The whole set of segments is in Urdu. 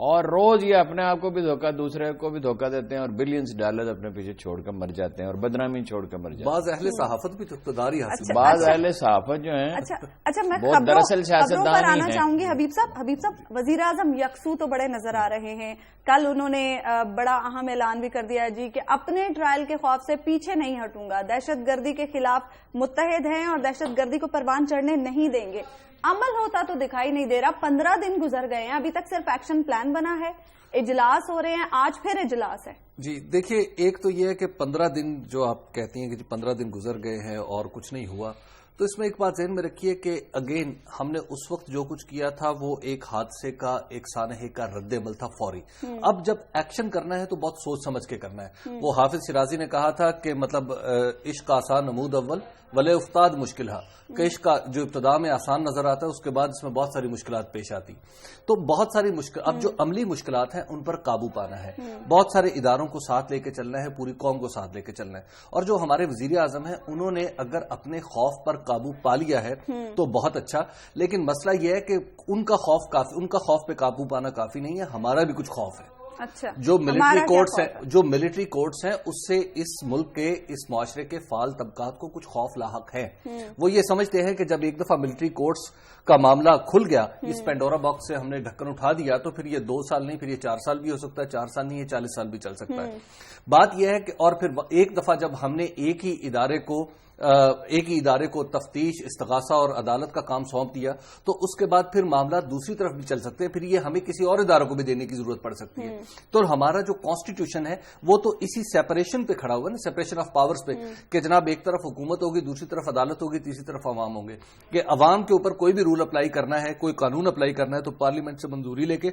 اور روز یہ اپنے آپ کو بھی دھوکہ دوسرے کو بھی دھوکہ دیتے ہیں اور بلینز ڈالر اپنے پیچھے چھوڑ کر مر جاتے ہیں اور بدنامی چھوڑ کر مر جاتے ہیں. بعض اہل صحافت بھی تو اقتداری حاصل. بعض اہل صحافت جو ہیں اچھا میں وہ دراصل سیاستدان پر آنا چاہوں گی. حبیب صاحب وزیر اعظم یکسو تو بڑے نظر آ رہے ہیں. کل انہوں نے بڑا اہم اعلان بھی کر دیا جی کہ اپنے ٹرائل کے خوف سے پیچھے نہیں ہٹوں گا, دہشت گردی کے خلاف متحد ہیں اور دہشت گردی کو پروان چڑھنے نہیں دیں گے. عمل ہوتا تو دکھائی نہیں دے رہا. 15 دن گزر گئے ہیں, ابھی تک صرف ایکشن پلان بنا ہے, اجلاس ہو رہے ہیں, آج پھر اجلاس ہے. جی دیکھیے, ایک تو یہ ہے کہ 15 دن جو آپ کہتی ہیں کہ 15 دن گزر گئے ہیں اور کچھ نہیں ہوا, تو اس میں ایک بات ذہن میں رکھیے کہ اگین ہم نے اس وقت جو کچھ کیا تھا وہ ایک حادثے کا, ایک سانحے کا رد عمل تھا فوری. اب جب ایکشن کرنا ہے تو بہت سوچ سمجھ کے کرنا ہے. وہ حافظ شیرازی نے کہا تھا کہ مطلب عشق آسان نمود اول ولے افتاد مشکل ہے, کہ عشق کا جو ابتدا میں آسان نظر آتا ہے اس کے بعد اس میں بہت ساری مشکلات پیش آتی. تو بہت ساری اب جو عملی مشکلات ہیں ان پر قابو پانا ہے, بہت سارے اداروں کو ساتھ لے کے چلنا ہے, پوری قوم کو ساتھ لے کے چلنا ہے. اور جو ہمارے وزیر اعظم ہیں انہوں نے اگر اپنے خوف پر قابو پا لیا ہے تو بہت اچھا, لیکن مسئلہ یہ ہے کہ ان کا خوف پہ قابو پانا کافی نہیں ہے, ہمارا بھی کچھ خوف ہے. اچھا, جو ملٹری کورٹس ہیں اس سے اس ملک کے, اس معاشرے کے فعال طبقات کو کچھ خوف لاحق ہے. وہ یہ سمجھتے ہیں کہ جب ایک دفعہ ملٹری کورٹس کا معاملہ کھل گیا, اس پینڈورا باکس سے ہم نے ڈھکن اٹھا دیا, تو پھر یہ 2 سال نہیں, پھر یہ 4 سال بھی ہو سکتا ہے, 4 سال نہیں, یہ 40 سال بھی چل سکتا ہے. بات یہ ہے کہ اور پھر ایک دفعہ جب ہم نے ایک ہی ادارے کو تفتیش, استغاثہ اور عدالت کا کام سونپ دیا, تو اس کے بعد پھر معاملات دوسری طرف بھی چل سکتے ہیں, پھر یہ ہمیں کسی اور اداروں کو بھی دینے کی ضرورت پڑ سکتی ہے. تو ہمارا جو کانسٹیٹیوشن ہے وہ تو اسی سیپریشن پہ کھڑا ہوا نا, سیپریشن آف پاورز پہ, کہ جناب ایک طرف حکومت ہوگی, دوسری طرف عدالت ہوگی, تیسری طرف عوام ہوں گے, کہ عوام کے اوپر کوئی بھی رول اپلائی کرنا ہے, کوئی قانون اپلائی کرنا ہے تو پارلیمنٹ سے منظوری لے کے,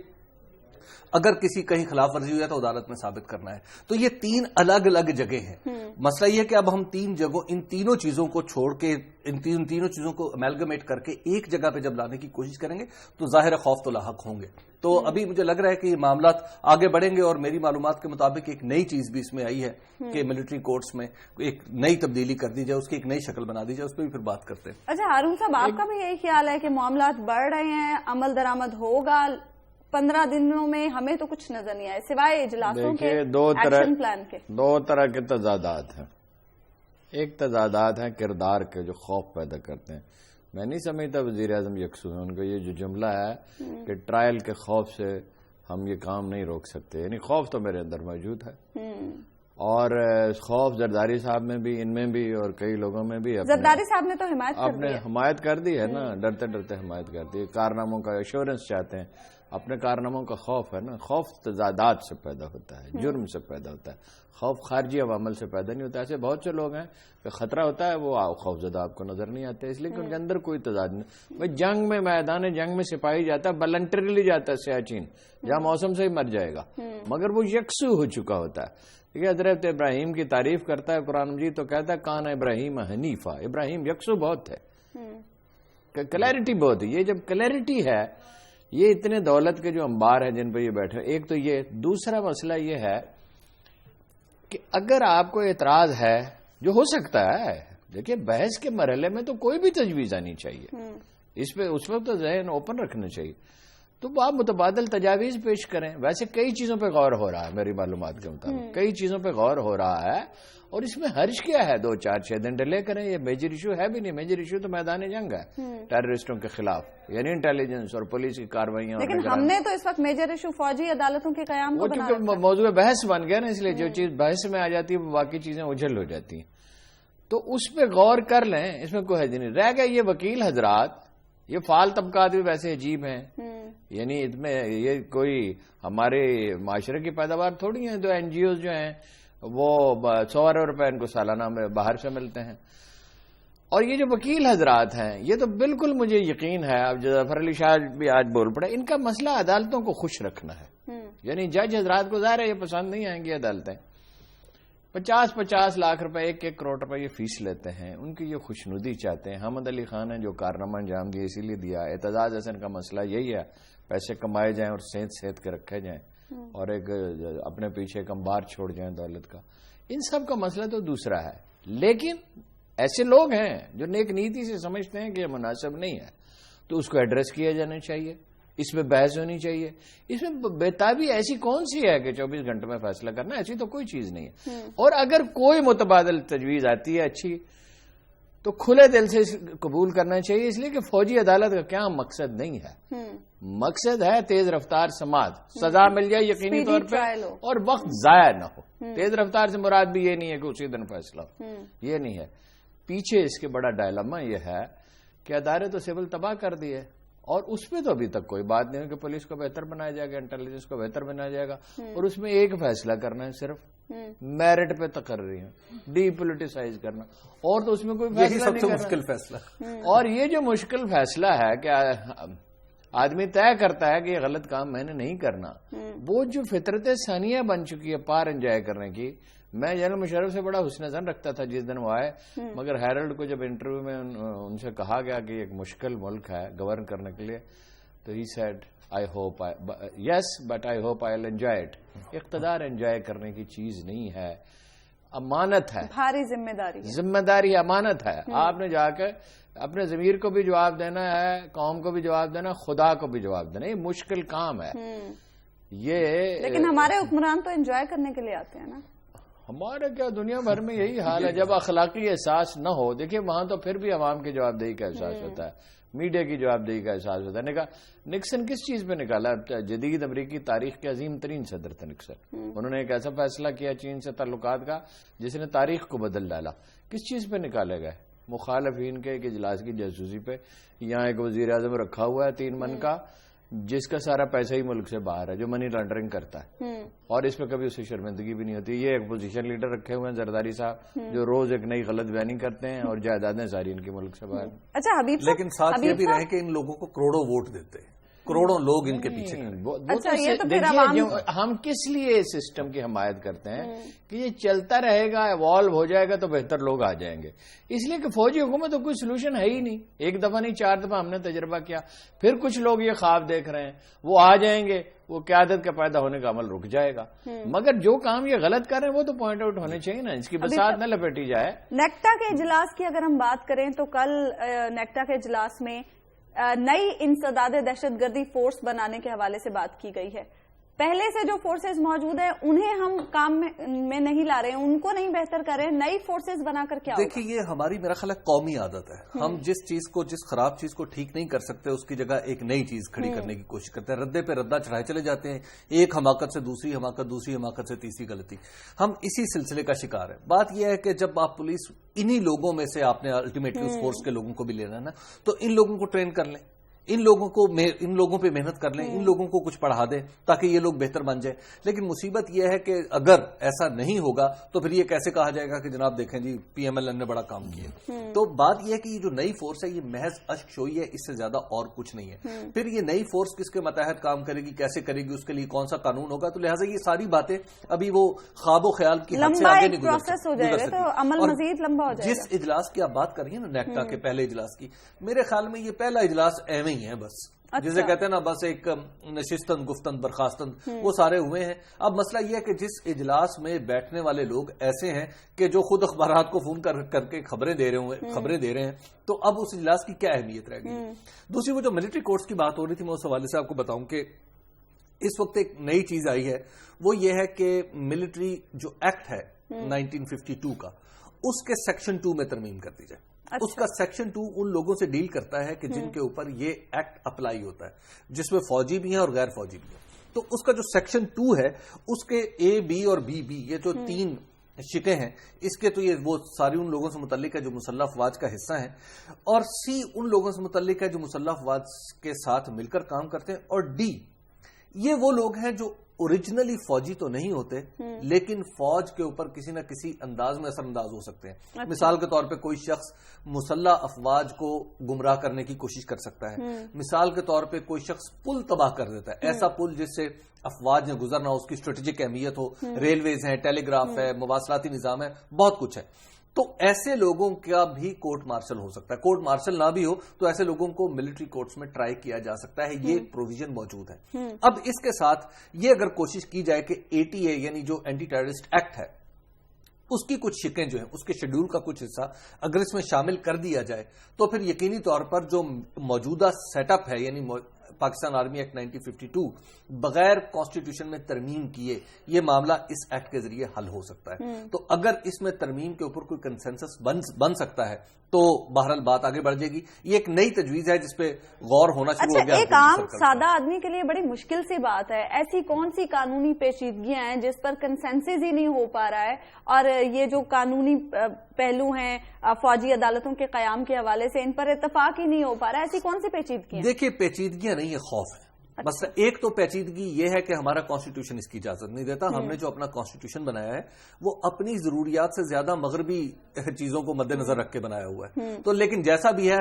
اگر کسی کہیں خلاف ورزی ہوئی ہے تو عدالت میں ثابت کرنا ہے. تو یہ 3 الگ الگ جگہ ہیں. مسئلہ یہ ہے کہ اب ہم 3 جگہوں, ان تینوں چیزوں کو چھوڑ کے, ان تینوں چیزوں کو امیلگمیٹ کر کے ایک جگہ پہ جب لانے کی کوشش کریں گے تو ظاہر خوف تو لاحق ہوں گے. تو ابھی مجھے لگ رہا ہے کہ یہ معاملات آگے بڑھیں گے, اور میری معلومات کے مطابق ایک نئی چیز بھی اس میں آئی ہے کہ ملٹری کورٹس میں ایک نئی تبدیلی کر دی جائے, اس کی ایک نئی شکل بنا دی جائے, اس پہ بھی پھر بات کرتے ہیں. اچھا ہارون صاحب, آپ کا بھی یہی خیال ہے کہ معاملات بڑھ رہے ہیں, عمل درآمد ہوگا 15 دنوں میں؟ ہمیں تو کچھ نظر نہیں آئے سوائے اجلاسوں کے, ایکشن پلان کے. 2 طرح کے تضادات ہیں. ایک تضادات ہیں کردار کے جو خوف پیدا کرتے ہیں. میں نہیں سمجھتا وزیر اعظم یکسو ہیں, ان کا یہ جو جملہ ہے کہ ٹرائل کے خوف سے ہم یہ کام نہیں روک سکتے, یعنی خوف تو میرے اندر موجود ہے, اور خوف زرداری صاحب میں بھی, ان میں بھی, اور کئی لوگوں میں بھی. زرداری صاحب نے تو حمایت کر دی ہے نا, ڈرتے ڈرتے حمایت کر دی, کارناموں کا ایشورنس چاہتے ہیں, اپنے کارناموں کا خوف ہے نا. خوف تضادات سے پیدا ہوتا ہے, جرم سے پیدا ہوتا ہے, خوف خارجی عوامل سے پیدا نہیں ہوتا. ایسے بہت سے لوگ ہیں کہ خطرہ ہوتا ہے وہ خوف زدہ آپ کو نظر نہیں آتے, اس لیے کہ ان کے اندر کوئی تضاد نہیں. بھائی جنگ میں, میدان جنگ میں سپاہی جاتا ہے, والنٹریلی جاتا ہے سیاچین, جہاں موسم سے ہی مر جائے گا, مگر وہ یکسو ہو چکا ہوتا ہے. ٹھیک ہے, حضرت ابراہیم کی تعریف کرتا ہے قرآن مجید تو کہتا ہے کان ابراہیم حنیفہ, ابراہیم یکسو بہت ہے, کلیئرٹی بہت ہے. یہ جب کلیئرٹی ہے, یہ اتنے دولت کے جو انبار ہیں جن پہ یہ بیٹھے, ایک تو یہ. دوسرا مسئلہ یہ ہے کہ اگر آپ کو اعتراض ہے, جو ہو سکتا ہے, دیکھیے بحث کے مرحلے میں تو کوئی بھی تجویز آنی چاہیے, اس پہ اس وقت تو ذہن اوپن رکھنا چاہیے, تو آپ متبادل تجاویز پیش کریں. ویسے کئی چیزوں پہ غور ہو رہا ہے میری معلومات کے مطابق, کئی چیزوں پہ غور ہو رہا ہے, اور اس میں حرج کیا ہے 2 4 6 دن ڈیلے کریں, یہ میجر ایشو ہے بھی نہیں. میجر ایشو تو میدان جنگ ہے ٹیررسٹوں کے خلاف, یعنی انٹیلیجنس اور پولیس کی کاروائیاں. لیکن ہم نے تو اس وقت میجر ایشو فوجی عدالتوں کے قیام کو بنا کیونکہ موضوع بحث بن گیا نا, اس لیے جو چیز بحث میں آ جاتی ہے وہ باقی چیزیں اجھل ہو جاتی ہیں. تو اس پہ غور کر لیں, اس میں کوئی حرج نہیں. رہ گئے یہ وکیل حضرات, یہ فعال طبقات بھی ویسے عجیب ہیں, یعنی اس میں یہ کوئی ہمارے معاشرے کی پیداوار تھوڑی ہیں. جو این جی اوز جو ہیں وہ 100 روپے ان کو سالانہ میں باہر سے ملتے ہیں. اور یہ جو وکیل حضرات ہیں, یہ تو بالکل مجھے یقین ہے, اب ظفر علی شاہ بھی آج بول پڑے, ان کا مسئلہ عدالتوں کو خوش رکھنا ہے. یعنی جج حضرات کو ظاہر ہے یہ پسند نہیں آئیں گی عدالتیں, 50-50 لاکھ روپے 1-1 کروڑ روپے یہ فیس لیتے ہیں, ان کی یہ خوشنودی چاہتے ہیں. حامد علی خان نے جو کارنامہ انجام دیا اسی لیے دیا. اعتزاز حسن کا مسئلہ یہی ہے, پیسے کمائے جائیں اور سینت کے رکھے جائیں, اور ایک اپنے پیچھے ایک انبار چھوڑ جائیں دولت کا. ان سب کا مسئلہ تو دوسرا ہے, لیکن ایسے لوگ ہیں جو نیک نیتی سے سمجھتے ہیں کہ یہ مناسب نہیں ہے, تو اس کو ایڈریس کیا جانا چاہیے. اس پہ بحث ہونی چاہیے. اس میں بےتابی ایسی کون سی ہے کہ 24 گھنٹے میں فیصلہ کرنا؟ ایسی تو کوئی چیز نہیں ہے. اور اگر کوئی متبادل تجویز آتی ہے اچھی تو کھلے دل سے قبول کرنا چاہیے، اس لیے کہ فوجی عدالت کا کیا مقصد نہیں ہے. مقصد ہے تیز رفتار سماعت، سزا مل جائے یقینی طور پہ اور وقت ضائع نہ ہو. تیز رفتار سے مراد بھی یہ نہیں ہے کہ اسی دن فیصلہ ہو، یہ نہیں ہے. پیچھے اس کے بڑا ڈائلما یہ ہے کہ ادارے تو سول تباہ کر دیے اور اس پہ تو ابھی تک کوئی بات نہیں ہے کہ پولیس کو بہتر بنایا جائے گا، انٹیلیجنس کو بہتر بنایا جائے گا. اور اس میں ایک فیصلہ کرنا ہے صرف میرٹ پہ تقرری ہے، ڈی پولیٹیسائز کرنا، اور تو اس میں کوئی فیصلہ سب سے مشکل فیصلہ. اور یہ جو مشکل فیصلہ ہے کہ آدمی طے کرتا ہے کہ یہ غلط کام میں نے نہیں کرنا، وہ جو فطرت ثانیہ بن چکی ہے پار انجوائے کرنے کی. میں جنرل مشرف سے بڑا حسن ظن رکھتا تھا جس دن وہ آئے، مگر ہیرلڈ کو جب انٹرویو میں ان سے کہا گیا کہ ایک مشکل ملک ہے گورن کرنے کے لیے، تو he said I hope yes but I hope I will enjoy it. اقتدار انجوائے کرنے کی چیز نہیں ہے، امانت ہے، بھاری ذمہ داری امانت ہے. آپ نے جا کے اپنے ضمیر کو بھی جواب دینا ہے، قوم کو بھی جواب دینا، خدا کو بھی جواب دینا. یہ مشکل کام ہے یہ. لیکن ہمارے حکمران تو انجوائے کرنے کے لیے آتے ہیں نا. ہمارے کیا دنیا بھر میں یہی حال ہے. جب اخلاقی احساس نہ ہو، دیکھیے وہاں تو پھر بھی عوام کی جواب دہی کا احساس ہوتا ہے، میڈیا کی جواب دہی کا احساس ہوتا ہے. نکسن کس چیز پہ نکالا؟ جدید امریکی تاریخ کے عظیم ترین صدر تھے نکسن. انہوں نے ایک ایسا فیصلہ کیا چین سے تعلقات کا جس نے تاریخ کو بدل ڈالا. کس چیز پہ نکالے گئے؟ مخالفین کے ایک اجلاس کی جاسوسی پہ. یہاں ایک وزیر اعظم رکھا ہوا ہے 3 من کا جس کا سارا پیسہ ہی ملک سے باہر ہے، جو منی لانڈرنگ کرتا ہے، اور اس پہ کبھی اسے شرمندگی بھی نہیں ہوتی. یہ ایک پوزیشن لیڈر رکھے ہوئے ہیں زرداری صاحب، جو روز ایک نئی غلط بیانی کرتے ہیں اور جائیدادیں ساری ان کے ملک سے باہر. اچھا حبیب صاحب، لیکن ساتھ یہ بھی رہے کہ ان لوگوں کو کروڑوں ووٹ دیتے ہیں، کروڑوں لوگ ان کے پیچھے. ہم کس لیے اس سسٹم کی حمایت کرتے ہیں کہ یہ چلتا رہے گا، ایوالو ہو جائے گا تو بہتر لوگ آ جائیں گے. اس لیے کہ فوجی حکومت تو کوئی سلوشن ہے ہی نہیں. ایک دفعہ نہیں 4 دفعہ ہم نے تجربہ کیا. پھر کچھ لوگ یہ خواب دیکھ رہے ہیں وہ آ جائیں گے، وہ قیادت کا پیدا ہونے کا عمل رک جائے گا. مگر جو کام یہ غلط کر رہے ہیں وہ تو پوائنٹ آؤٹ ہونے چاہیے نا، اس کی بساط نہ لپیٹی جائے. نیکٹا کے اجلاس کی اگر ہم بات کریں تو کل نیکٹا کے اجلاس میں نئی انسداد دہشت گردی فورس بنانے کے حوالے سے بات کی گئی ہے. پہلے سے جو فورسز موجود ہیں انہیں ہم کام میں نہیں لا رہے ہیں، ان کو نہیں بہتر کر رہے ہیں، نئی فورسز بنا کر کیا ہوگا؟ دیکھیے یہ ہماری میرا خیال ہے قومی عادت ہے. ہم جس چیز کو، جس خراب چیز کو ٹھیک نہیں کر سکتے اس کی جگہ ایک نئی چیز کھڑی کرنے کی کوشش کرتے ہیں، ردے پہ ردہ چڑھائے چلے جاتے ہیں، ایک حماقت سے دوسری حماقت، دوسری حماقت سے تیسری غلطی. ہم اسی سلسلے کا شکار ہیں. بات یہ ہے کہ جب آپ پولیس انہی لوگوں میں سے آپ نے الٹیمیٹلی اس فورس کے لوگوں کو بھی لینا ہے نا، تو ان لوگوں کو ٹرین کر لیں، ان لوگوں پہ محنت کر لیں، ان لوگوں کو کچھ پڑھا دیں تاکہ یہ لوگ بہتر بن جائیں. لیکن مصیبت یہ ہے کہ اگر ایسا نہیں ہوگا تو پھر یہ کیسے کہا جائے گا کہ جناب دیکھیں جی پی ایم ایل این نے بڑا کام کیا. تو بات یہ ہے کہ یہ جو نئی فورس ہے یہ محض اشک شوئی ہے، اس سے زیادہ اور کچھ نہیں ہے. پھر یہ نئی فورس کس کے متحد کام کرے گی، کیسے کرے گی، اس کے لیے کون سا قانون ہوگا، تو لہٰذا یہ ساری باتیں ابھی وہ خواب و خیال کی حد سے آگے نہیں گزر سکتی. جس اجلاس کی آپ بات کر رہی ہیں نا نیکٹا کے پہلے اجلاس کی، میرے خیال میں یہ پہلا اجلاس ایویں ہی ہے، بس جسے کہتے ہیں نا بس ایک نشستن گفتن برخاستن وہ سارے ہوئے ہیں. اب مسئلہ یہ ہے کہ جس اجلاس میں بیٹھنے والے لوگ ایسے ہیں کہ جو خود اخبارات کو فون کر کے خبریں دے رہے ہیں، تو اب اس اجلاس کی کیا اہمیت رہ گئی. دوسری وہ جو ملٹری کورٹس کی بات ہو رہی تھی، میں اس حوالے سے آپ کو بتاؤں کہ اس وقت ایک نئی چیز آئی ہے، وہ یہ ہے کہ ملٹری جو ایکٹ ہے 1952 کا، اس کے سیکشن 2 میں ترمیم کر دی جائے. اس کا سیکشن 2 ان لوگوں سے ڈیل کرتا ہے کہ جن کے اوپر یہ ایکٹ اپلائی ہوتا ہے، جس میں فوجی بھی ہیں اور غیر فوجی بھی ہیں. تو اس کا جو سیکشن 2 ہے اس کے اے، بی اور بی یہ جو 3 شکیں ہیں، اس کے تو یہ وہ ساری ان لوگوں سے متعلق ہے جو مسلح افواج کا حصہ ہیں، اور سی ان لوگوں سے متعلق ہے جو مسلح افواج کے ساتھ مل کر کام کرتے ہیں، اور ڈی یہ وہ لوگ ہیں جو اوریجنلی فوجی تو نہیں ہوتے لیکن فوج کے اوپر کسی نہ کسی انداز میں اثر انداز ہو سکتے ہیں. مثال کے طور پہ کوئی شخص مسلح افواج کو گمراہ کرنے کی کوشش کر سکتا ہے. مثال کے طور پہ کوئی شخص پل تباہ کر دیتا ہے، ایسا پل جس سے افواج نے گزرنا ہو، اس کی اسٹریٹجک اہمیت ہو، ریلویز ہیں، ٹیلی گراف ہے، مواصلاتی نظام ہے، بہت کچھ ہے. تو ایسے لوگوں کا بھی کورٹ مارشل ہو سکتا ہے. کورٹ مارشل نہ بھی ہو تو ایسے لوگوں کو ملٹری کورٹس میں ٹرائی کیا جا سکتا ہے. یہ پروویژن موجود ہے. اب اس کے ساتھ یہ اگر کوشش کی جائے کہ ATA یعنی جو اینٹی ٹیررسٹ ایکٹ ہے اس کی کچھ شکیں جو ہیں، اس کے شیڈول کا کچھ حصہ اگر اس میں شامل کر دیا جائے تو پھر یقینی طور پر جو موجودہ سیٹ اپ ہے، یعنی پاکستان آرمی ایکٹ 1952 بغیر کانسٹیٹیوشن میں ترمیم کیے یہ معاملہ اس ایکٹ کے ذریعے حل ہو سکتا ہے. تو اگر اس میں ترمیم کے اوپر کوئی کنسنسس بن سکتا ہے تو بہرحال بات آگے بڑھ جائے گی. یہ ایک نئی تجویز ہے جس پہ غور ہونا شروع ہو گیا. ایک عام سادہ آدمی کے لیے بڑی مشکل سی بات ہے, ایسی کون سی قانونی پیچیدگیاں ہیں جس پر کنسنسس ہی نہیں ہو پا رہا ہے, اور یہ جو قانونی پہلو ہیں فوجی عدالتوں کے قیام کے حوالے سے ان پر اتفاق ہی نہیں ہو پا رہا ہے, ایسی کون سی پیچیدگیاں؟ دیکھیے پیچیدگیاں نہیں, یہ خوف ہے. بس ایک تو پیچیدگی یہ ہے کہ ہمارا کانسٹیٹیوشن اس کی اجازت نہیں دیتا. ہم نے جو اپنا کانسٹیٹیوشن بنایا ہے وہ اپنی ضروریات سے زیادہ مغربی چیزوں کو مد نظر رکھ کے بنایا ہوا ہے. تو لیکن جیسا بھی ہے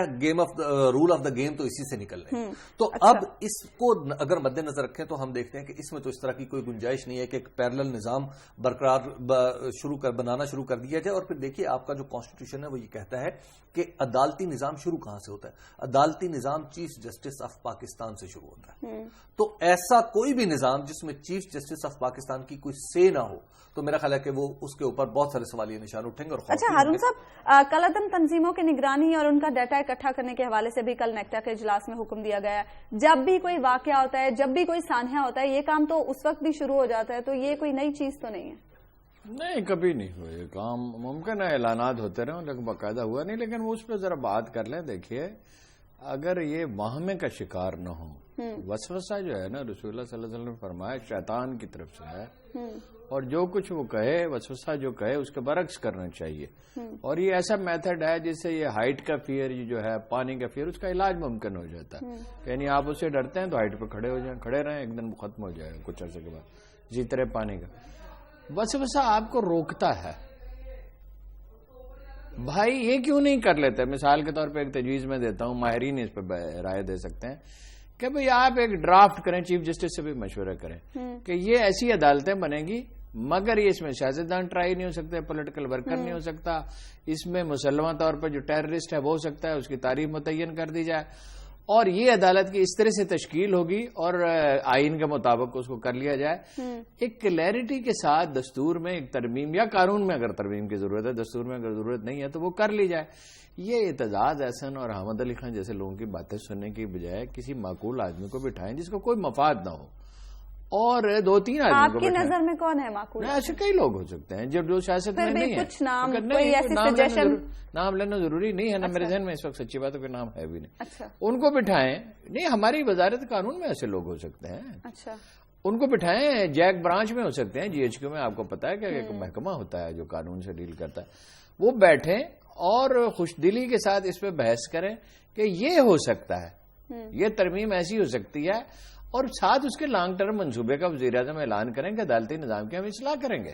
رول آف دا گیم تو اسی سے نکل رہے ہیں. تو اب اس کو اگر مد نظر رکھیں تو ہم دیکھتے ہیں کہ اس میں تو اس طرح کی کوئی گنجائش نہیں ہے کہ ایک پیرلل نظام برقرار بنانا شروع کر دیا جائے. اور پھر دیکھیے آپ کا جو کانسٹیٹیوشن ہے وہ یہ کہتا ہے کہ عدالتی نظام شروع کہاں سے ہوتا ہے؟ عدالتی نظام چیف جسٹس آف پاکستان سے شروع ہوتا ہے. تو ایسا کوئی بھی نظام جس میں چیف جسٹس آف پاکستان کی کوئی سے نہ ہو تو میرا خیال ہے کہ وہ اس کے اوپر بہت سارے سوالیہ نشان اٹھیں گے. اور اچھا ہارون صاحب, کالعدم تنظیموں کی نگرانی اور ان کا ڈیٹا اکٹھا کرنے کے حوالے سے بھی کل نیکٹا کے اجلاس میں حکم دیا گیا ہے. جب بھی کوئی واقعہ ہوتا ہے, جب بھی کوئی سانحہ ہوتا ہے, یہ کام تو اس وقت بھی شروع ہو جاتا ہے. تو یہ کوئی نئی چیز تو نہیں ہے؟ نہیں, کبھی نہیں ہوا یہ کام. ممکن ہے اعلانات ہوتے رہے لیکن باقاعدہ ہوا نہیں. لیکن وہ اس پہ ذرا بات کر لیں. دیکھیے اگر یہ وہمے کا شکار نہ ہو, وسوسہ جو ہے نا رسول اللہ صلی اللہ علیہ وسلم نے فرمایا شیطان کی طرف سے ہے, اور جو کچھ وہ کہے وسوسہ جو کہے اس کے برعکس کرنا چاہیے. اور یہ ایسا میتھڈ ہے جس سے یہ ہائٹ کا فیئر جو ہے پانی کا فیئر اس کا علاج ممکن ہو جاتا ہے. یعنی آپ اس سے ڈرتے ہیں تو ہائٹ پہ کھڑے ہو جائیں, کھڑے رہیں, ایک دن ختم ہو جائے کچھ عرصے کے بعد جیت رہے پانی کا. وسوسہ آپ کو روکتا ہے. بھائی یہ کیوں نہیں کر لیتے؟ مثال کے طور پہ ایک تجویز میں دیتا ہوں, ماہرین اس پہ رائے دے سکتے ہیں کہ بھئی آپ ایک ڈرافٹ کریں, چیف جسٹس سے بھی مشورہ کریں کہ یہ ایسی عدالتیں بنے گی مگر یہ اس میں سیاستدان ٹرائی نہیں ہو سکتے, پولیٹیکل ورکر نہیں ہو سکتا, اس میں مسلمہ طور پر جو ٹیررسٹ ہے وہ ہو سکتا ہے, اس کی تعریف متعین کر دی جائے, اور یہ عدالت کی اس طرح سے تشکیل ہوگی اور آئین کے مطابق اس کو کر لیا جائے. ایک کلیئرٹی کے ساتھ دستور میں ایک ترمیم یا قانون میں اگر ترمیم کی ضرورت ہے, دستور میں اگر ضرورت نہیں ہے تو وہ کر لی جائے. یہ اعتزاز احسن اور احمد علی خان جیسے لوگوں کی باتیں سننے کی بجائے کسی معقول آدمی کو بٹھائیں جس کو کوئی مفاد نہ ہو, اور 2-3 آدمی آپ کی نظر میں کون ہے معقول؟ ایسے کئی لوگ ہو سکتے ہیں جو سیاست میں نہیں کچھ نام لینا ضروری نہیں ہے نا. میرے ذہن میں اس وقت سچی بات ہے کوئی نام ہے بھی نہیں. اچھا, ان کو بٹھائیں. نہیں, ہماری وزارت قانون میں ایسے لوگ ہو سکتے ہیں. اچھا, ان کو بٹھائیں. جیک برانچ میں ہو سکتے ہیں, GHQ میں آپ کو پتا ہے کہ ایک محکمہ ہوتا ہے جو قانون سے ڈیل کرتا ہے. وہ بیٹھیں اور خوش دلی کے ساتھ اس پہ بحث کریں کہ یہ ہو سکتا ہے, یہ ترمیم ایسی ہو سکتی ہے, اور ساتھ اس کے لانگ ٹرم منصوبے کا وزیر اعظم اعلان کریں کہ عدالتی نظام کی ہم اصلاح کریں گے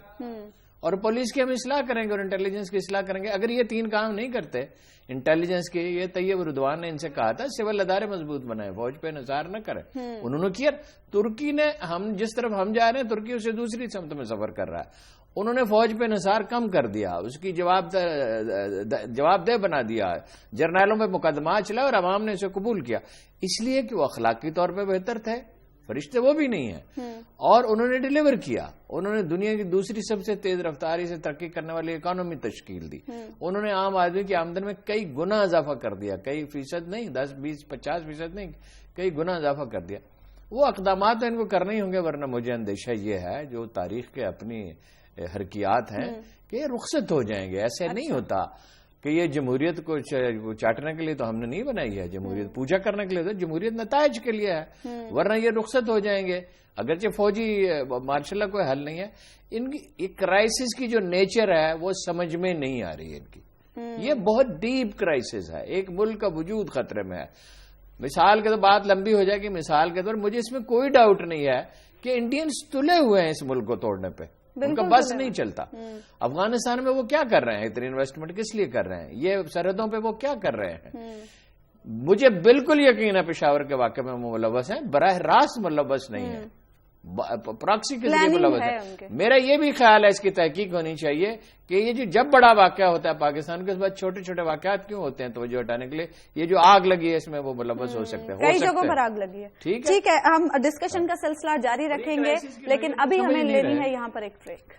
اور پولیس کی ہم اصلاح کریں گے اور انٹیلیجنس کی اصلاح کریں گے. اگر یہ 3 کام نہیں کرتے انٹیلیجنس کی, یہ طیب اردوان نے ان سے کہا تھا سول ادارے مضبوط بنائیں, فوج پہ انحصار نہ کریں. انہوں نے کیا؟ ترکی نے, ہم جس طرف ہم جا رہے ہیں ترکی اسے دوسری سمت میں سفر کر رہا ہے. انہوں نے فوج پہ انحصار کم کر دیا, اس کی جواب دہ بنا دیا, جرنیلوں پہ مقدمات چلا اور عوام نے اسے قبول کیا, اس لیے کہ وہ اخلاقی طور پہ بہتر تھے. فرشتے وہ بھی نہیں ہیں, اور انہوں نے ڈیلیور کیا. انہوں نے دنیا کی دوسری سب سے تیز رفتاری سے ترقی کرنے والی اکانومی تشکیل دی. انہوں نے عام آدمی کی آمدن میں کئی گنا اضافہ کر دیا, کئی فیصد نہیں, 10, 20, 50% نہیں, کئی گنا اضافہ کر دیا. وہ اقدامات ان کو کرنے ہی ہوں گے, ورنہ مجھے اندیشہ یہ ہے جو تاریخ کے اپنی حرکیات ہیں کہ یہ رخصت ہو جائیں گے. ایسے نہیں ہوتا کہ یہ جمہوریت کو چاٹنے کے لیے تو ہم نے نہیں بنائی ہے, جمہوریت پوجا کرنے کے لیے تو جمہوریت نتائج کے لیے ہے, ورنہ یہ رخصت ہو جائیں گے. اگرچہ فوجی ماشاء اللہ کوئی حل نہیں ہے. ان کی کرائسس کی جو نیچر ہے وہ سمجھ میں نہیں آ رہی ہے ان کی. یہ بہت ڈیپ کرائسس ہے, ایک ملک کا وجود خطرے میں ہے. مثال کے تو بات لمبی ہو جائے گی. مثال کے طور مجھے اس میں کوئی ڈاؤٹ نہیں ہے کہ انڈینز تلے ہوئے ہیں اس ملک کو توڑنے پہ, ان کا بس نہیں چلتا. افغانستان میں وہ کیا کر رہے ہیں, اتنی انویسٹمنٹ کس لیے کر رہے ہیں, یہ سرحدوں پہ وہ کیا کر رہے ہیں. مجھے بالکل یقین ہے پشاور کے واقعے میں ملوث ہیں, براہ راست ملوث نہیں ہے, پراکسی کے ذریعے ملوث ہے. میرا یہ بھی خیال ہے اس کی تحقیق ہونی چاہیے کہ یہ جو جب بڑا واقعہ ہوتا ہے پاکستان کے, اس بعد چھوٹے چھوٹے واقعات کیوں ہوتے ہیں توجہ ہٹانے کے لیے. یہ جو آگ لگی ہے اس میں وہ ملوث ہو سکتے ہیں, کئی جگہوں پر آگ لگی ہے. ٹھیک ہے, ہم ڈسکشن کا سلسلہ جاری رکھیں گے, لیکن ابھی ہمیں لینی ہے یہاں پر ایک بریک.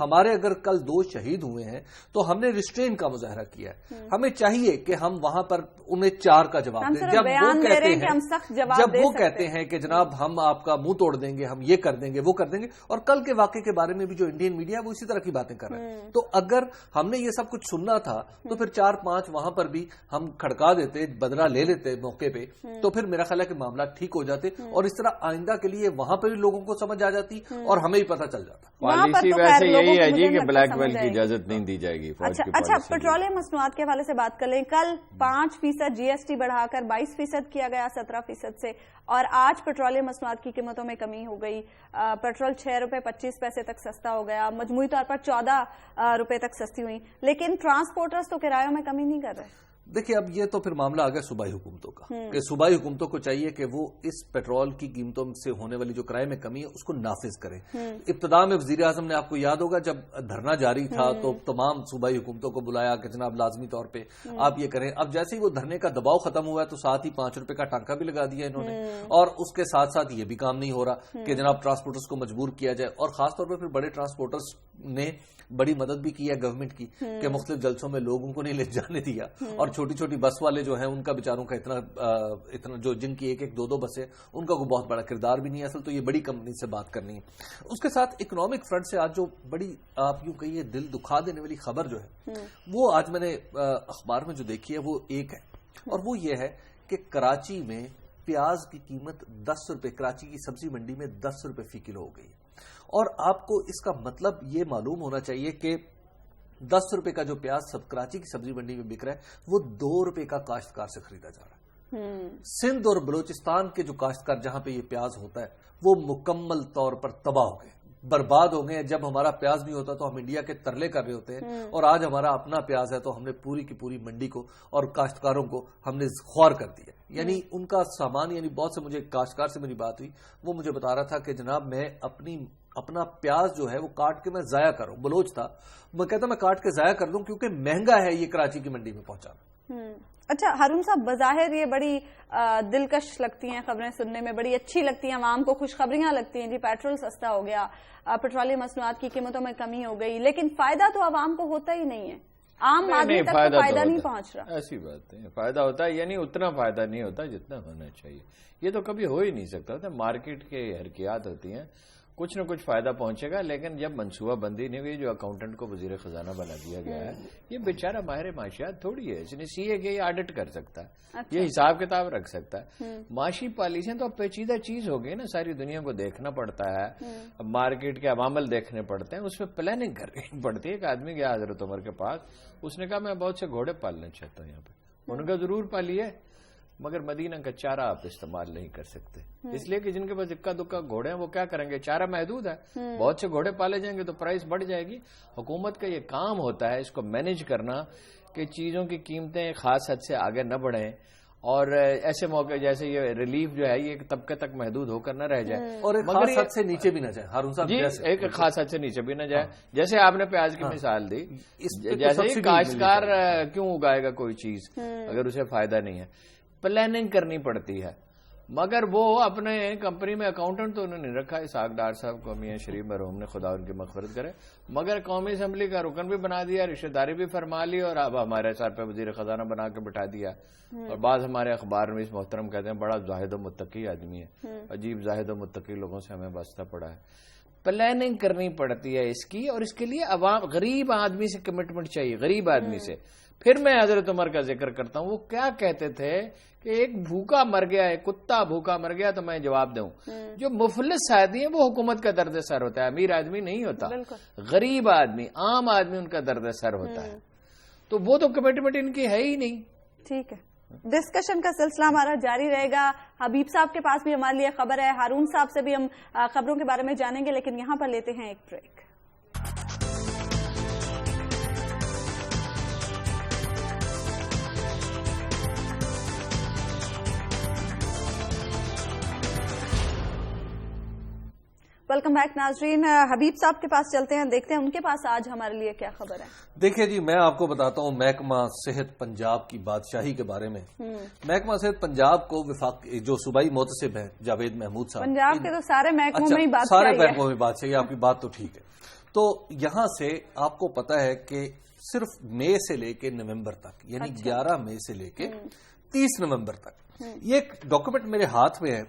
ہمارے اگر کل 2 شہید ہوئے ہیں تو ہم نے ریسٹرین کا مظاہرہ کیا ہے. ہمیں چاہیے کہ ہم وہاں پر انہیں 4 کا جواب دیں. جب وہ کہتے ہیں کہ جناب ہم آپ کا منہ توڑ دیں گے, ہم یہ کر دیں گے, وہ کر دیں گے, اور کل کے واقعے کے بارے میں بھی جو انڈین میڈیا وہ اسی طرح کی باتیں کر رہے ہیں. تو اگر ہم نے یہ سب کچھ سننا تھا تو پھر 4-5 وہاں پر بھی ہم کھڑکا دیتے, بدلہ لے لیتے موقع پہ, تو پھر میرا خیال ہے کہ معاملات ٹھیک ہو جاتے, اور اس طرح آئندہ کے لیے وہاں پہ بھی لوگوں کو سمجھ آ جاتی اور ہمیں بھی پتہ چل جاتا. پالیسی ویسے یہی ہے جی کہ بلیک میل کی اجازت نہیں دی جائے گی. اچھا, پیٹرولیم مصنوعات کے حوالے سے بات کر لیں. کل 5% جی ایس ٹی بڑھا کر 22% کیا گیا 17% سے, اور آج پیٹرولیم مصنوعات کی قیمتوں میں کمی ہو گئی. پیٹرول 6 روپے 25 پیسے تک سستا ہو گیا, مجموعی طور پر 14 روپے تک سستی ہوئی, لیکن ٹرانسپورٹرز تو کرایوں میں کمی نہیں کر رہے. دیکھیں, اب یہ تو پھر معاملہ آ گیا صوبائی حکومتوں کا, کہ صوبائی حکومتوں کو چاہیے کہ وہ اس پیٹرول کی قیمتوں سے ہونے والی جو کرائے میں کمی ہے اس کو نافذ کریں. ابتدا میں وزیر اعظم نے, آپ کو یاد ہوگا جب دھرنا جاری تھا تو تمام صوبائی حکومتوں کو بلایا کہ جناب لازمی طور پہ آپ یہ کریں. اب جیسے ہی وہ دھرنے کا دباؤ ختم ہوا ہے تو ساتھ ہی 5 روپے کا ٹانکا بھی لگا دیا انہوں نے, اور اس کے ساتھ ساتھ یہ بھی کام نہیں ہو رہا کہ جناب ٹرانسپورٹرز کو مجبور کیا جائے. اور خاص طور پہ پھر بڑے ٹرانسپورٹرز نے بڑی مدد بھی کی ہے گورنمنٹ کی, کہ مختلف جلسوں میں لوگوں کو نہیں لے جانے دیا, اور چھوٹی چھوٹی بس والے جو ہیں ان کا بیچاروں کا اتنا جو جن کی 1-2 بسیں, ان کا کوئی بہت بڑا کردار بھی نہیں ہے. اصل تو یہ بڑی کمپنی سے بات کرنی ہے. اس کے ساتھ اکنامک فرنٹ سے آج جو بڑی آپ یوں کہیے دل دکھا دینے والی خبر جو ہے وہ آج میں نے اخبار میں جو دیکھی ہے وہ ایک ہے, اور وہ یہ ہے کہ کراچی میں پیاز کی قیمت 10 روپے, کراچی کی سبزی منڈی میں 10 روپے فی کلو ہو گئی. اور آپ کو اس کا مطلب یہ معلوم ہونا چاہیے کہ 10 روپے کا جو پیاز کراچی کی سبزی منڈی میں بک رہا ہے وہ 2 روپے کا کاشتکار سے خریدا جا رہا ہے. سندھ اور بلوچستان کے جو کاشتکار جہاں پہ یہ پیاز ہوتا ہے وہ مکمل طور پر تباہ ہو گئے, برباد ہو گئے. جب ہمارا پیاز نہیں ہوتا تو ہم انڈیا کے ترلے کر رہے ہوتے ہیں, اور آج ہمارا اپنا پیاز ہے تو ہم نے پوری کی پوری منڈی کو اور کاشتکاروں کو ہم نے خوار کر دیا. یعنی ان کا سامان, یعنی بہت سے مجھے کاشتکار سے میری بات ہوئی, وہ مجھے بتا رہا تھا کہ جناب میں اپنا پیاز جو ہے وہ کاٹ کے میں ضائع کروں. بلوچ تھا, میں کہتا میں کاٹ کے ضائع کر دوں کیونکہ مہنگا ہے یہ کراچی کی منڈی میں پہنچانا. اچھا ہارون صاحب, بظاہر یہ بڑی دلکش لگتی ہیں خبریں سننے میں, بڑی اچھی لگتی ہیں, عوام کو خوشخبریاں لگتی ہیں, جی پیٹرول سستا ہو گیا, پیٹرولیم مصنوعات کی قیمتوں میں کمی ہو گئی, لیکن فائدہ تو عوام کو ہوتا ہی نہیں ہے. عام آدمی تک تو فائدہ نہیں پہنچ رہا. ایسی بات ہے, فائدہ ہوتا ہے, یعنی اتنا فائدہ نہیں ہوتا جتنا ہونا چاہیے. یہ تو کبھی ہو ہی نہیں سکتا. مارکیٹ کے حرکیات ہوتی ہیں, کچھ نہ کچھ فائدہ پہنچے گا, لیکن جب منصوبہ بندی نہیں ہوئی, جو اکاؤنٹنٹ کو وزیر خزانہ بنا دیا گیا ہے, یہ بیچارہ ماہر معاشیات تھوڑی ہے, اس نے سی اے کے یہ آڈٹ کر سکتا ہے, یہ حساب کتاب رکھ سکتا ہے. معاشی پالیسیاں تو پیچیدہ چیز ہو گئی نا, ساری دنیا کو دیکھنا پڑتا ہے, مارکیٹ کے عوامل دیکھنے پڑتے ہیں, اس پہ پلاننگ کرنی پڑتی ہے. ایک آدمی گیا حضرت عمر کے پاس, اس نے کہا میں بہت سے گھوڑے پالنا چاہتا ہوں یہاں پہ. انہوں نے کہا ضرور پالیے, مگر مدینہ کا چارہ آپ استعمال نہیں کر سکتے, اس لیے کہ جن کے پاس اکا دکا گھوڑے ہیں وہ کیا کریں گے, چارہ محدود ہے, بہت سے گھوڑے پالے جائیں گے تو پرائس بڑھ جائے گی. حکومت کا یہ کام ہوتا ہے اس کو مینیج کرنا, کہ چیزوں کی قیمتیں خاص حد سے آگے نہ بڑھیں, اور ایسے موقع جیسے یہ ریلیف جو ہے یہ ایک طبقے تک محدود ہو کر نہ رہ جائے, اور ایک خاص حد سے نیچے بھی نہ جائے. ہارون صاحب جی, ایک خاص حد سے نیچے بھی نہ جائے. جیسے آپ نے پیاز کی مثال دی, جیسے کاشتکار کیوں اگائے گا کوئی چیز اگر اسے فائدہ نہیں ہے, پلاننگ کرنی پڑتی ہے. مگر وہ اپنے کمپنی میں اکاؤنٹنٹ تو انہوں نے رکھا, اسحاق ڈار صاحب کو میاں شریف مرحوم نے خدا ان کی مغفرت کرے, مگر قومی اسمبلی کا رکن بھی بنا دیا, رشتہ داری بھی فرما لی, اور اب ہمارے سر پہ وزیر خزانہ بنا کے بٹھا دیا. اور بعض ہمارے اخبار میں اس محترم کہتے ہیں بڑا زاہد و متقی آدمی ہے. عجیب زاہد و متقی لوگوں سے ہمیں واسطہ پڑا ہے. پلاننگ کرنی پڑتی ہے اس کی, اور اس کے لیے عوام غریب آدمی سے کمٹمنٹ چاہیے, غریب آدمی سے. پھر میں حضرت عمر کا ذکر کرتا ہوں, وہ کیا کہتے تھے کہ ایک بھوکا مر گیا ہے, کتا بھوکا مر گیا تو میں جواب دوں. جو مفلس آدمی ہے وہ حکومت کا درد سر ہوتا ہے, امیر آدمی نہیں ہوتا, غریب آدمی عام آدمی ان کا درد سر ہوتا ہے. تو وہ تو کمٹمنٹ ان کی ہے ہی نہیں. ٹھیک ہے, ڈسکشن کا سلسلہ ہمارا جاری رہے گا. حبیب صاحب کے پاس بھی ہمارے لیے خبر ہے, ہارون صاحب سے بھی ہم خبروں کے بارے میں جانیں گے, لیکن یہاں پر لیتے ہیں ایک بریک. ویلکم بیک ناظرین. حبیب صاحب کے پاس چلتے ہیں, دیکھتے ہیں ان کے پاس آج ہمارے لیے کیا خبر ہے. دیکھیں جی, میں آپ کو بتاتا ہوں محکمہ صحت پنجاب کی بادشاہی کے بارے میں. محکمہ صحت پنجاب کو وفاق جو صوبائی محتسب ہیں جاوید محمود صاحب, پنجاب کے تو سارے محکموں میں ہی بات, سارے محکموں میں بادشاہی, آپ کی بات تو ٹھیک ہے. تو یہاں سے آپ کو پتا ہے کہ صرف مئی سے لے کے نومبر تک، یعنی 11 مئی سے لے کے 30 نومبر تک یہ ایک ڈاکومنٹ میرے ہاتھ میں ہے،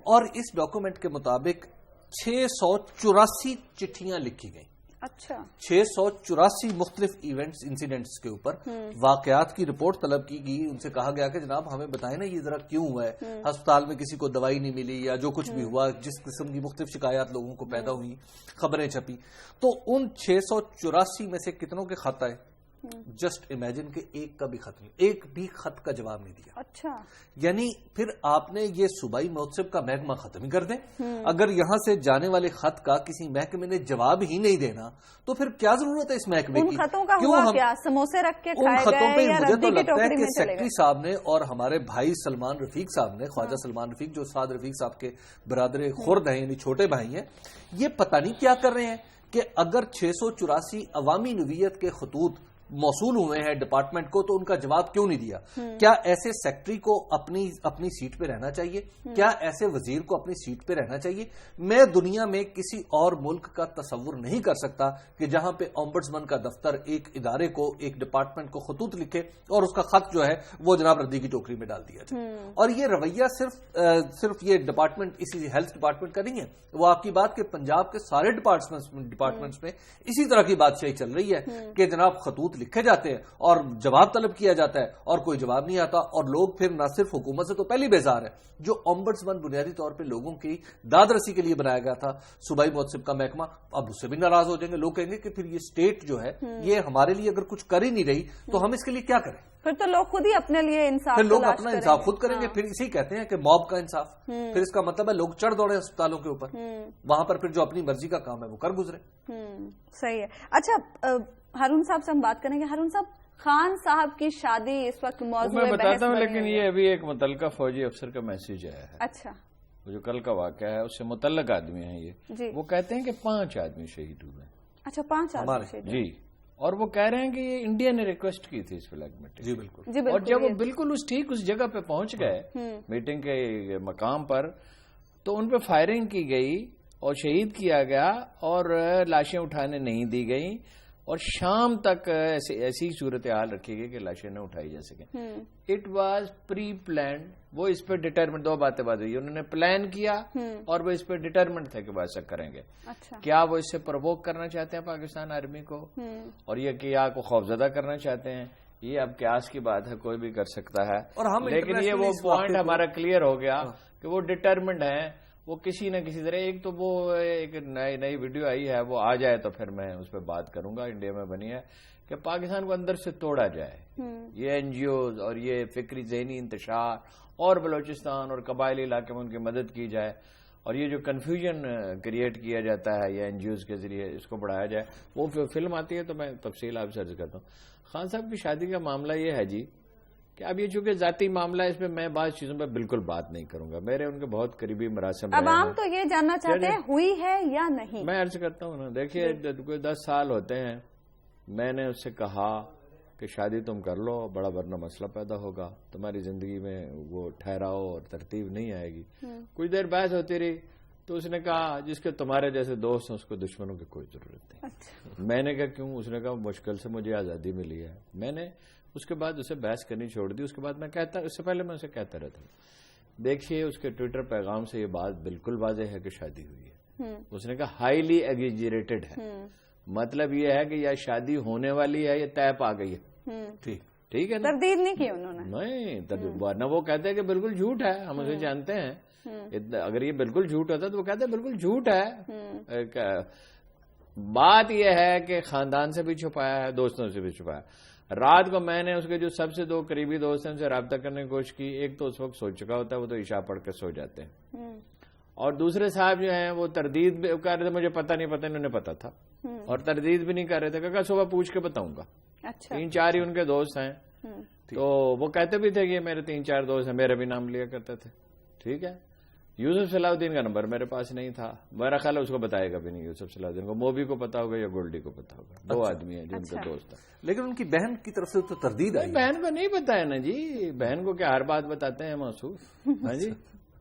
اور اس ڈاکومنٹ کے مطابق 684 چٹھیاں لکھی گئیں. اچھا، 684 مختلف ایونٹس انسیڈنٹس کے اوپر واقعات کی رپورٹ طلب کی گئی. ان سے کہا گیا کہ جناب ہمیں بتائیں نا یہ ذرا کیوں ہوا ہے، ہسپتال میں کسی کو دوائی نہیں ملی یا جو کچھ بھی ہوا، جس قسم کی مختلف شکایات لوگوں کو پیدا ہوئی، خبریں چھپی. تو ان 684 میں سے کتنوں کے خط آئے؟ جسٹ امیجن کہ ایک کا بھی خط نہیں، ایک بھی خط کا جواب نہیں دیا. اچھا، یعنی پھر آپ نے یہ صوبائی مہوتسو کا محکمہ ختم ہی کر دیں. اگر یہاں سے جانے والے خط کا کسی محکمے نے جواب ہی نہیں دینا تو پھر کیا ضرورت ہے اس محکمے کی؟ ان خطوں کا ہوا کیا؟ سموسے رکھ کے کھائے گئے یا ردی کی ٹوکری میں چلے گئے؟ سیکرٹری صاحب نے اور ہمارے بھائی سلمان رفیق صاحب نے، خواجہ سلمان رفیق جو سعد رفیق صاحب کے برادر خرد ہیں، یعنی چھوٹے بھائی ہیں، یہ پتہ نہیں کیا کر رہے ہیں کہ اگر 684 عوامی نوعیت کے خطوط موصول ہوئے ہیں ڈپارٹمنٹ کو تو ان کا جواب کیوں نہیں دیا؟ کیا ایسے سیکٹری کو اپنی سیٹ پہ رہنا چاہیے؟ کیا ایسے وزیر کو اپنی سیٹ پہ رہنا چاہیے؟ میں دنیا میں کسی اور ملک کا تصور نہیں کر سکتا کہ جہاں پہ اومبڈسمن کا دفتر ایک ادارے کو، ایک ڈپارٹمنٹ کو خطوط لکھے اور اس کا خط جو ہے وہ جناب ردی کی ٹوکری میں ڈال دیا جائے. اور یہ رویہ صرف یہ ڈپارٹمنٹ، اسی ہیلتھ ڈپارٹمنٹ کا نہیں ہے. وہ آپ کی بات کہ پنجاب کے سارے ڈپارٹمنٹس میں اسی طرح کی بادشاہی چل رہی ہے کہ جناب خطوط لکھے جاتے ہیں اور جواب طلب کیا جاتا ہے اور کوئی جواب نہیں آتا، اور لوگ پھر نہ صرف حکومت سے تو پہلی بیزار ہے. جو اومبڈسمن بنیادی طور پہ لوگوں کی داد رسی کے لیے بنایا گیا تھا صوبائی مہوتسو کا محکمہ، اب اس سے بھی ناراض ہو جائیں گے. لوگ کہیں گے کہ پھر یہ اسٹیٹ جو ہے یہ ہمارے لیے اگر کچھ کر ہی نہیں رہی تو ہم اس کے لیے کیا کریں؟ پھر تو لوگ خود ہی اپنے لیے انصاف، پھر لوگ اپنا انصاف خود کریں گے. پھر اسی کہتے ہیں کہ موب کا انصاف. پھر اس کا مطلب ہے لوگ چڑھ دوڑے اسپتالوں کے اوپر، وہاں پر پھر جو اپنی مرضی کا کام ہے وہ کر گزرے. صحیح ہے. اچھا، ہارون صاحب سے ہم بات کریں گے. ہارون صاحب، خان صاحب کی شادی اس وقت موضوع میں بتاتا ہوں، لیکن یہ ابھی ایک متعلقہ فوجی افسر کا میسج آیا ہے. اچھا، وہ جو کل کا واقعہ ہے اس سے متعلق آدمی ہیں یہ، وہ کہتے ہیں کہ 5 آدمی شہید ہوئے. اچھا، 5 آدمی شہید جی، اور وہ کہہ رہے ہیں کہ یہ انڈیا نے ریکویسٹ کی تھی اس فلیگ میٹنگ. جی بالکل. اور جب وہ بالکل اس جگہ پہ پہنچ گئے میٹنگ کے مقام پر تو ان پہ فائرنگ کی گئی اور شہید کیا گیا اور لاشیں اٹھانے نہیں دی گئیں، اور شام تک ایسی صورتحال رکھی گئی کہ لاشیں نہ اٹھائی جا سکیں. It was pre planned. وہ اس پہ ڈٹرمنٹ، 2 باتیں بات ہوئی، انہوں نے پلان کیا اور وہ اس پہ ڈٹرمنٹ تھے کہ وہ ایسا کریں گے. کیا وہ اس سے پرووک کرنا چاہتے ہیں پاکستان آرمی کو، اور یہ کیا کو خوفزدہ کرنا چاہتے ہیں؟ یہ اب قیاس کی بات ہے، کوئی بھی کر سکتا ہے. لیکن یہ وہ پوائنٹ ہمارا کلیئر ہو گیا کہ وہ ڈٹرمنٹ ہیں. وہ کسی نہ کسی طرح، ایک تو وہ ایک نئی ویڈیو آئی ہے، وہ آ جائے تو پھر میں اس پہ بات کروں گا، انڈیا میں بنی ہے، کہ پاکستان کو اندر سے توڑا جائے. یہ این جی اوز اور یہ فکری ذہنی انتشار اور بلوچستان اور قبائلی علاقے میں ان کی مدد کی جائے، اور یہ جو کنفیوژن کریٹ کیا جاتا ہے یہ این جی اوز کے ذریعے اس کو بڑھایا جائے. وہ فلم آتی ہے تو میں تفصیل آپ سے عرض کرتا ہوں. خان صاحب کی شادی کا معاملہ یہ ہے جی کہ اب یہ چونکہ ذاتی معاملہ ہے، اس میں میں بعض چیزوں پہ بالکل بات نہیں کروں گا. میرے ان کے بہت قریبی مراسم اب عام تو یہ جاننا چاہتے ہیں ہوئی ہے یا نہیں. میں عرض کرتا ہوں نا، دیکھیے کوئی 10 سال ہوتے ہیں، میں نے اس سے کہا کہ شادی تم کر لو، بڑا ورنہ مسئلہ پیدا ہوگا، تمہاری زندگی میں وہ ٹھہراؤ اور ترتیب نہیں آئے گی. کچھ دیر بحث ہوتی رہی تو اس نے کہا جس کے تمہارے جیسے دوست ہیں اس کو دشمنوں کی کوئی ضرورت نہیں. میں نے کہا کیوں؟ اس نے کہا مشکل سے مجھے آزادی ملی ہے. میں نے اس کے بعد اسے بحث کرنی چھوڑ دی. اس کے بعد میں کہتا، اس سے پہلے میں اسے کہتا رہتا ہوں، دیکھیے اس کے ٹویٹر پیغام سے یہ بات بالکل واضح ہے کہ شادی ہوئی ہے. اس نے کہا ہائیلی ایگزیجریٹڈ ہے، مطلب یہ ہے کہ یا شادی ہونے والی ہے یا طے پا گئی ہے. ٹھیک ہے نا، تردید نہیں کی انہوں نے. نہیں، ورنہ وہ کہتے ہیں کہ بالکل جھوٹ ہے، ہم اسے جانتے ہیں. اگر یہ بالکل جھوٹ ہوتا تو وہ کہتے ہیں بالکل جھوٹ ہے. بات یہ ہے کہ خاندان سے بھی چھپایا ہے، دوستوں سے بھی چھپایا. رات کو میں نے اس کے جو سب سے 2 قریبی دوست ہیں ان سے رابطہ کرنے کی کوشش کی. ایک تو اس وقت سو چکا ہوتا ہے، وہ تو عشاء پڑھ کے سو جاتے ہیں، اور دوسرے صاحب جو ہیں وہ تردید بھی کر رہے تھے. مجھے پتہ نہیں، انہوں نے پتا تھا، اور تردید بھی نہیں کر رہے تھے کہ صبح پوچھ کے بتاؤں گا. 3-4 ہی ان کے دوست ہیں، تو وہ کہتے بھی تھے کہ میرے 3-4 دوست ہیں، میرا بھی نام لیا کرتے تھے. ٹھیک ہے. یوسف صلاح الدین کا نمبر میرے پاس نہیں تھا، میرا خیال ہے اس کو بتائے گا بھی نہیں. یوسف صلاح الدین کو موبی کو پتا ہوگا یا گولڈی کو پتا ہوگا. 2 آدمی ہیں جن کے دوست ہیں. لیکن ان کی بہن کی طرف سے تو تردید آئی. بہن کو نہیں بتایا نا جی، بہن کو کیا ہر بات بتاتے ہیں موصوف؟ ہاں جی،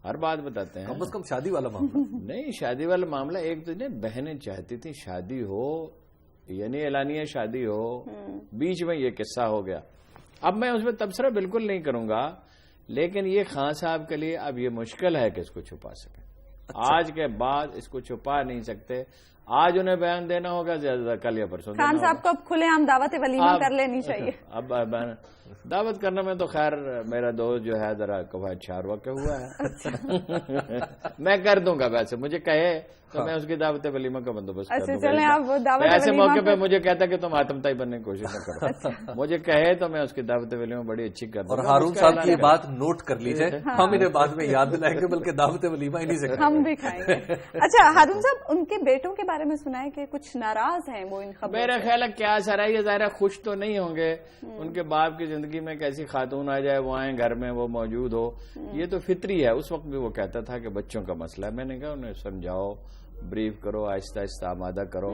ہر بات بتاتے ہیں. کم از کم شادی والا معاملہ نہیں، شادی والا معاملہ ایک تو نہیں، بہنیں چاہتی تھیں شادی ہو، یعنی اعلانیہ شادی ہو، بیچ میں یہ قصہ ہو گیا. اب میں اس میں تبصرہ بالکل نہیں کروں گا، لیکن یہ خان صاحب کے لیے اب یہ مشکل ہے کہ اس کو چھپا سکیں. آج کے بعد اس کو چھپا نہیں سکتے. آج انہیں بیان دینا ہوگا، زیادہ کل یا پرسوں. خان صاحب کو اب کھلے عام دعوت ولیمہ کر لینی چاہیے. اب دعوت کرنے میں تو خیر میرا دوست جو ہے ذرا قواعد شاروا کے ہوا ہے. میں کر دوں گا، ویسے مجھے کہے تو میں اس کی دعوت ولیمہ کا بندوبست کر دوں گا. ایسے موقع پہ مجھے کہتا کہ تم آتم تائی بننے کی کوشش نہ کرو. مجھے کہے تو میں اس کی دعوت ولیمہ بڑی اچھی کر دوں گا. اور ہارون صاحب کی یہ بات نوٹ کر لیجئے، ہم انہیں بعد میں یاد دلائیں گے، بلکہ دعوت ولیمہ انہیں سے ہم بھی کھائیں گے. اچھا ہارون صاحب، ان کے بیٹوں کے بارے میں سنا ہے کہ کچھ ناراض ہیں وہ ان خبروں سے. میرا خیال ہے کیا سر ہے، یہ ظاہر خوش تو نہیں ہوں گے. ان کے باپ کی زندگی میں ایک ایسی خاتون آ جائے، وہ آئیں گھر میں، وہ موجود ہو، یہ تو فطری ہے. اس وقت بھی وہ کہتا تھا کہ بچوں کا مسئلہ ہے. میں نے کہا انہیں سمجھاؤ، بریف کرو، آہستہ آہستہ آمادہ کرو.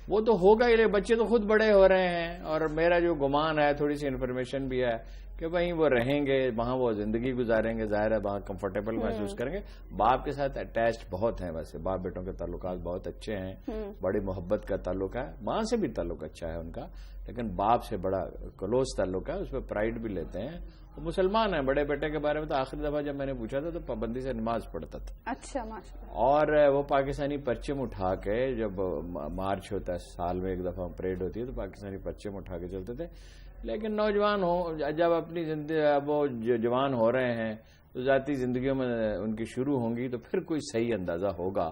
وہ تو ہوگا ہی، بچے تو خود بڑے ہو رہے ہیں. اور میرا جو گمان ہے، تھوڑی سی انفارمیشن بھی ہے کہ وہیں وہ رہیں گے، وہاں وہ زندگی گزاریں گے. ظاہر ہے وہاں کمفرٹیبل محسوس کریں گے. باپ کے ساتھ اٹیچڈ بہت ہیں، ویسے باپ بیٹوں کے تعلقات بہت اچھے ہیں، بڑی محبت کا تعلق ہے. ماں سے بھی تعلق اچھا ہے ان کا، لیکن باپ سے بڑا کلوز تعلق ہے. اس میں پرائڈ بھی لیتے ہیں. وہ مسلمان ہیں. بڑے بیٹے کے بارے میں تو آخری دفعہ جب میں نے پوچھا تھا تو پابندی سے نماز پڑھتا تھا. اچھا ماشاءاللہ. اور وہ پاکستانی پرچم اٹھا کے، جب مارچ ہوتا ہے سال میں ایک دفعہ پریڈ ہوتی ہے، تو پاکستانی پرچم اٹھا کے چلتے تھے. لیکن نوجوان جب اپنی زندگی وہ جوان ہو رہے ہیں تو ذاتی زندگیوں میں ان کی شروع ہوں گی، تو پھر کوئی صحیح اندازہ ہوگا.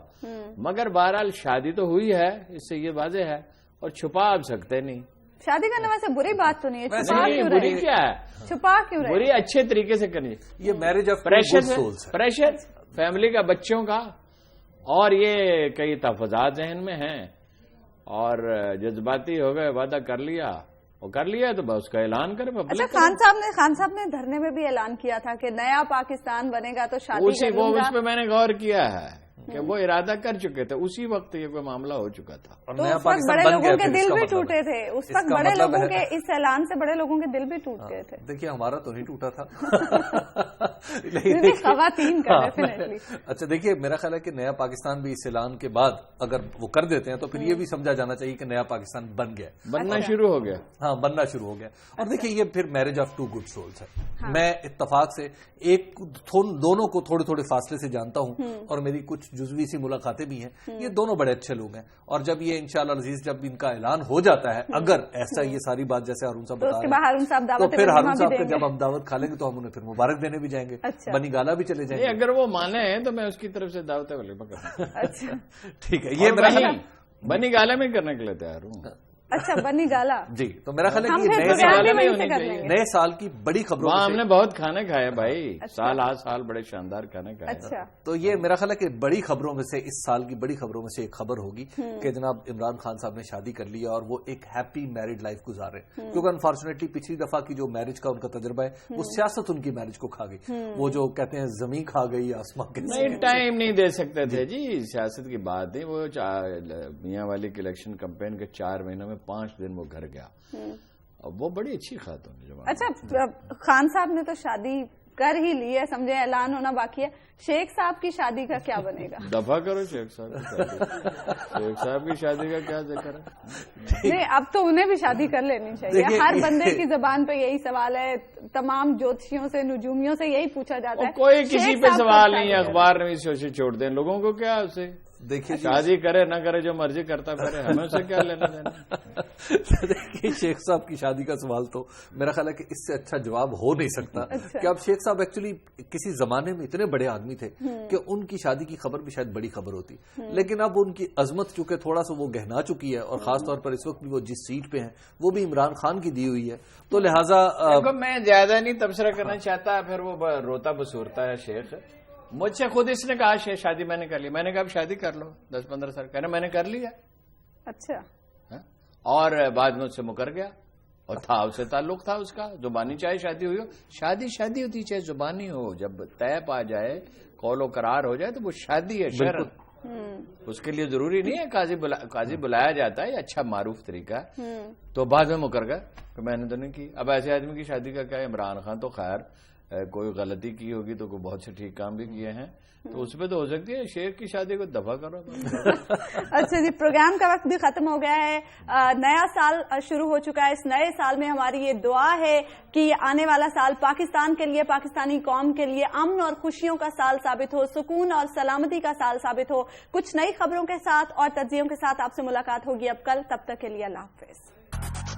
مگر بہرحال شادی تو ہوئی ہے، اس سے یہ واضح ہے، اور چھپا آپ سکتے نہیں. شادی کرنا ویسے بری بات تو نہیں ہے، چھپا کیوں بری رہے؟ کیا ہے، چھپا کیوں رہے؟ بری اچھے طریقے سے کرنی. یہ میرج آف پریشر فیملی کا، بچوں کا، اور یہ کئی تحفظات ذہن میں ہیں، اور جذباتی ہو گئے، وعدہ کر لیا، وہ کر لیا تو بس اس کا اعلان کرے. اچھا خان صاحب نے دھرنے میں بھی اعلان کیا تھا کہ نیا پاکستان بنے گا تو شادی کر لوں گا. اس پہ میں نے غور کیا ہے کہ وہ ارادہ کر چکے تھے، اسی وقت یہ کوئی معاملہ ہو چکا تھا. تو اس وقت بڑے لوگوں کے دل بھی ٹوٹے تھے. اس وقت بڑے لوگوں کے اس اعلان سے بڑے لوگوں کے دل بھی ٹوٹ گئے تھے. دیکھیے ہمارا تو نہیں ٹوٹا تھا، خواتین کا ڈیفینیٹلی. اچھا دیکھیے، میرا خیال ہے کہ نیا پاکستان بھی اس اعلان کے بعد اگر وہ کر دیتے ہیں تو پھر یہ بھی سمجھا جانا چاہیے کہ نیا پاکستان بن گیا، بننا شروع ہو گیا. ہاں بننا شروع ہو گیا. اور دیکھیے یہ پھر marriage of two good souls ہے. میں اتفاق سے دونوں کو تھوڑے تھوڑے فاصلے سے جانتا ہوں، اور میری کچھ جزوی سی ملاقاتیں بھی ہیں. یہ دونوں بڑے اچھے لوگ ہیں، اور جب یہ انشاءاللہ عزیز جب ان کا اعلان ہو جاتا ہے، اگر ایسا یہ ساری بات جیسے ہارون صاحب بتا رہے ہیں، تو پھر ہارون صاحب کا جب ہم دعوت کھا لیں گے تو ہم انہیں پھر مبارک دینے بھی جائیں گے، بنی گالا بھی چلے جائیں گے. اگر وہ مانے ہیں تو میں اس کی طرف سے دعوت ولیمہ کروں. اچھا ٹھیک ہے، یہ میرا بنی گالا میں کرنے کے لیے تیار ہوں. اچھا بنی گالا. جی تو میرا خیال ہے کہ نئے سال کی بڑی خبروں ہم نے بہت کھانے کھائے بھائی، سال آج سال بڑے شاندار کھانے کھائے. اچھا تو یہ میرا خیال ہے کہ بڑی خبروں میں سے، اس سال کی بڑی خبروں میں سے ایک خبر ہوگی کہ جناب عمران خان صاحب نے شادی کر لی ہے، اور وہ ایک ہیپی میرڈ لائف گزار رہے ہیں. کیونکہ انفارچونیٹلی پچھلی دفعہ کی جو میرج کا ان کا تجربہ ہے وہ سیاست ان کی میرج کو کھا گئی. وہ جو کہتے ہیں زمین کھا گئی آسمان کے، نہیں ٹائم نہیں دے سکتے تھے جی. سیاست کی بات نہیں، وہ میاں والی کے الیکشن کمپین کے 4 مہینوں میں 5 دن وہ گھر گیا. وہ بڑی اچھی خاتون ہے. اچھا خان صاحب نے تو شادی کر ہی لی ہے، سمجھے اعلان ہونا باقی ہے. شیخ صاحب کی شادی کا کیا بنے گا؟ دفعہ کرو شیخ صاحب کی شادی. شیخ صاحب کی شادی کا کیا ذکر ہے؟ نہیں اب تو انہیں بھی شادی کر لینی چاہیے. ہر بندے کی زبان پہ یہی سوال ہے، تمام جوتشیوں سے، نجومیوں سے یہی پوچھا جاتا ہے. کوئی کسی پہ سوال نہیں ہے، اخبار نویس سے چھوڑ دیں. لوگوں کو کیا اسے دیکھیے شادی کرے نہ کرے، جو مرضی کرتا کرے، ہمیں اسے کیا لینا دینا. دیکھیے شیخ صاحب کی شادی کا سوال تو میرا خیال ہے کہ اس سے اچھا جواب ہو نہیں سکتا کہ اب شیخ صاحب ایکچولی کسی زمانے میں اتنے بڑے آدمی تھے کہ ان کی شادی کی خبر بھی شاید بڑی خبر ہوتی، لیکن اب ان کی عظمت چونکہ تھوڑا سا وہ گہنا چکی ہے، اور خاص طور پر اس وقت بھی وہ جس سیٹ پہ ہیں وہ بھی عمران خان کی دی ہوئی ہے، تو لہٰذا میں زیادہ نہیں تبصرہ کرنا چاہتا. پھر وہ روتا بسورتا ہے شیخ. مجھ سے خود اس نے کہا شادی میں نے کر لی. میں نے کہا اب شادی کر لو 10-15 سال. کہنا میں نے کر لیا. اچھا. اور بعد میں اس سے مکر گیا، اور تھا اس سے تعلق تھا اس کا زبانی، چاہے شادی ہوئی ہو. شادی ہوتی چاہے زبانی ہو، جب طے پا جائے، قول و قرار ہو جائے تو وہ شادی ہے شرعن. اس کے لیے ضروری نہیں ہے قاضی بلایا جاتا ہے، یہ اچھا معروف طریقہ ہے. تو بعد میں مکر گیا کہ میں نے تو نہیں کی. اب ایسے آدمی کی شادی کا کیا؟ عمران خان تو خیر کوئی غلطی کی ہوگی تو کوئی بہت سے ٹھیک کام بھی کیے ہیں، تو اس پہ تو ہو سکتی ہے شیخ کی شادی کو دفع کرو۔ اچھا جی، پروگرام کا وقت بھی ختم ہو گیا ہے، نیا سال شروع ہو چکا ہے۔ اس نئے سال میں ہماری یہ دعا ہے کہ آنے والا سال پاکستان کے لیے، پاکستانی قوم کے لیے امن اور خوشیوں کا سال ثابت ہو، سکون اور سلامتی کا سال ثابت ہو۔ کچھ نئی خبروں کے ساتھ اور تجزیوں کے ساتھ آپ سے ملاقات ہوگی اب کل، تب تک کے لیے اللہ حافظ۔